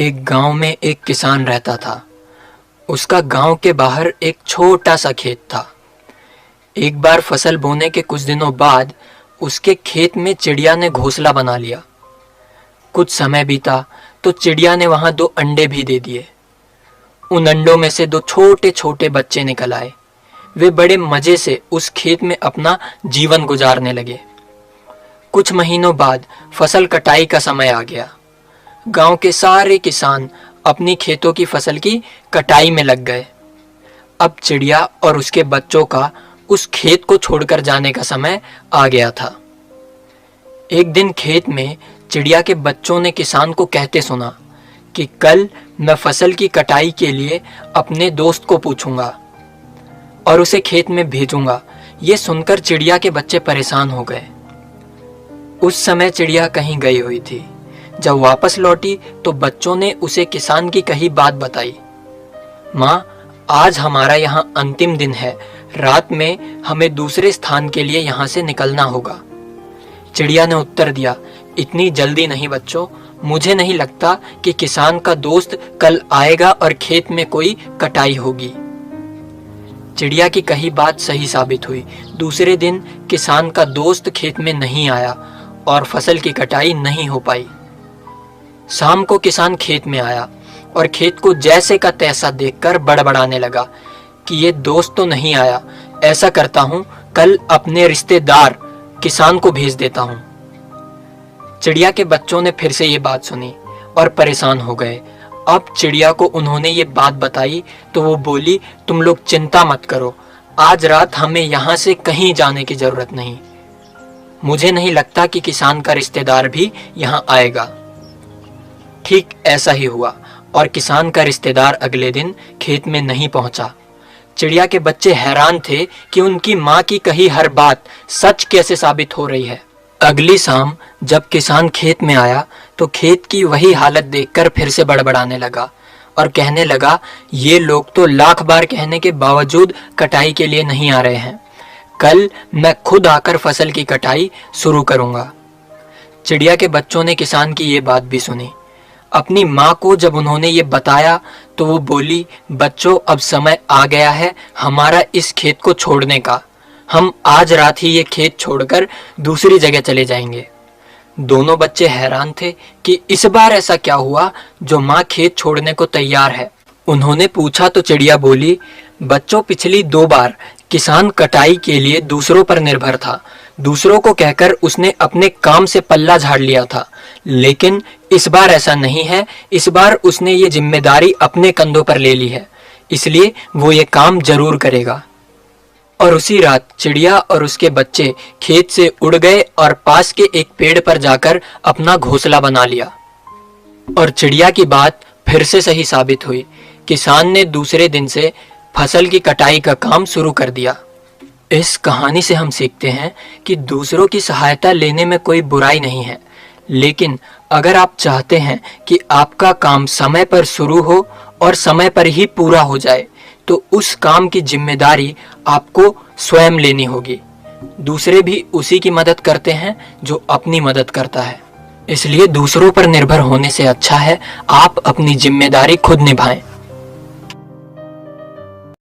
एक गांव में एक किसान रहता था। उसका गांव के बाहर एक छोटा सा खेत था। एक बार फसल बोने के कुछ दिनों बाद उसके खेत में चिड़िया ने घोंसला बना लिया। कुछ समय बीता तो चिड़िया ने वहां 2 अंडे भी दे दिए। उन अंडों में से 2 छोटे छोटे बच्चे निकल आए। वे बड़े मजे से उस खेत में अपना जीवन गुजारने लगे। कुछ महीनों बाद फसल कटाई का समय आ गया। गांव के सारे किसान अपनी खेतों की फसल की कटाई में लग गए। अब चिड़िया और उसके बच्चों का उस खेत को छोड़कर जाने का समय आ गया था। एक दिन खेत में चिड़िया के बच्चों ने किसान को कहते सुना कि कल मैं फसल की कटाई के लिए अपने दोस्त को पूछूंगा और उसे खेत में भेजूंगा। ये सुनकर चिड़िया के बच्चे परेशान हो गए। उस समय चिड़िया कहीं गई हुई थी। जब वापस लौटी तो बच्चों ने उसे किसान की कही बात बताई। माँ, आज हमारा यहाँ अंतिम दिन है। रात में हमें दूसरे स्थान के लिए यहाँ से निकलना होगा। चिड़िया ने उत्तर दिया, इतनी जल्दी नहीं बच्चों, मुझे नहीं लगता कि किसान का दोस्त कल आएगा और खेत में कोई कटाई होगी। चिड़िया की कही बात सही साबित हुई। दूसरे दिन किसान का दोस्त खेत में नहीं आया और फसल की कटाई नहीं हो पाई। शाम को किसान खेत में आया और खेत को जैसे का तैसा देखकर बड़बड़ाने लगा कि ये दोस्त तो नहीं आया। ऐसा करता हूँ, कल अपने रिश्तेदार किसान को भेज देता हूँ। चिड़िया के बच्चों ने फिर से ये बात सुनी और परेशान हो गए। अब चिड़िया को उन्होंने ये बात बताई तो वो बोली, तुम लोग चिंता मत करो, आज रात हमें यहाँ से कहीं जाने की जरूरत नहीं। मुझे नहीं लगता कि किसान का रिश्तेदार भी यहाँ आएगा। ठीक ऐसा ही हुआ और किसान का रिश्तेदार अगले दिन खेत में नहीं पहुंचा। चिड़िया के बच्चे हैरान थे कि उनकी माँ की कही हर बात सच कैसे साबित हो रही है। अगली शाम जब किसान खेत में आया तो खेत की वही हालत देखकर फिर से बड़बड़ाने लगा और कहने लगा, ये लोग तो लाख बार कहने के बावजूद कटाई के लिए नहीं आ रहे हैं। कल मैं खुद आकर फसल की कटाई शुरू करूंगा। चिड़िया के बच्चों ने किसान की ये बात भी सुनी। अपनी माँ को जब उन्होंने ये बताया तो वो बोली, बच्चों, अब समय आ गया है हमारा इस खेत को छोड़ने का। हम आज रात ही ये खेत छोड़कर दूसरी जगह चले जाएंगे। दोनों बच्चे हैरान थे कि इस बार ऐसा क्या हुआ जो माँ खेत छोड़ने को तैयार है। उन्होंने पूछा तो चिड़िया बोली, बच्चों, पिछली 2 बार किसान कटाई के लिए दूसरों पर निर्भर था। दूसरों को कहकर उसने अपने काम से पल्ला झाड़ लिया था, लेकिन इस बार ऐसा नहीं है। इस बार उसने ये जिम्मेदारी अपने कंधों पर ले ली है, इसलिए वो ये काम जरूर करेगा। और उसी रात चिड़िया और उसके बच्चे खेत से उड़ गए और पास के एक पेड़ पर जाकर अपना घोंसला बना लिया। और चिड़िया की बात फिर से सही साबित हुई। किसान ने दूसरे दिन से फसल की कटाई का काम शुरू कर दिया। इस कहानी से हम सीखते हैं कि दूसरों की सहायता लेने में कोई बुराई नहीं है, लेकिन अगर आप चाहते हैं कि आपका काम समय पर शुरू हो और समय पर ही पूरा हो जाए तो उस काम की जिम्मेदारी आपको स्वयं लेनी होगी। दूसरे भी उसी की मदद करते हैं जो अपनी मदद करता है। इसलिए दूसरों पर निर्भर होने से अच्छा है आप अपनी जिम्मेदारी खुद निभाएं।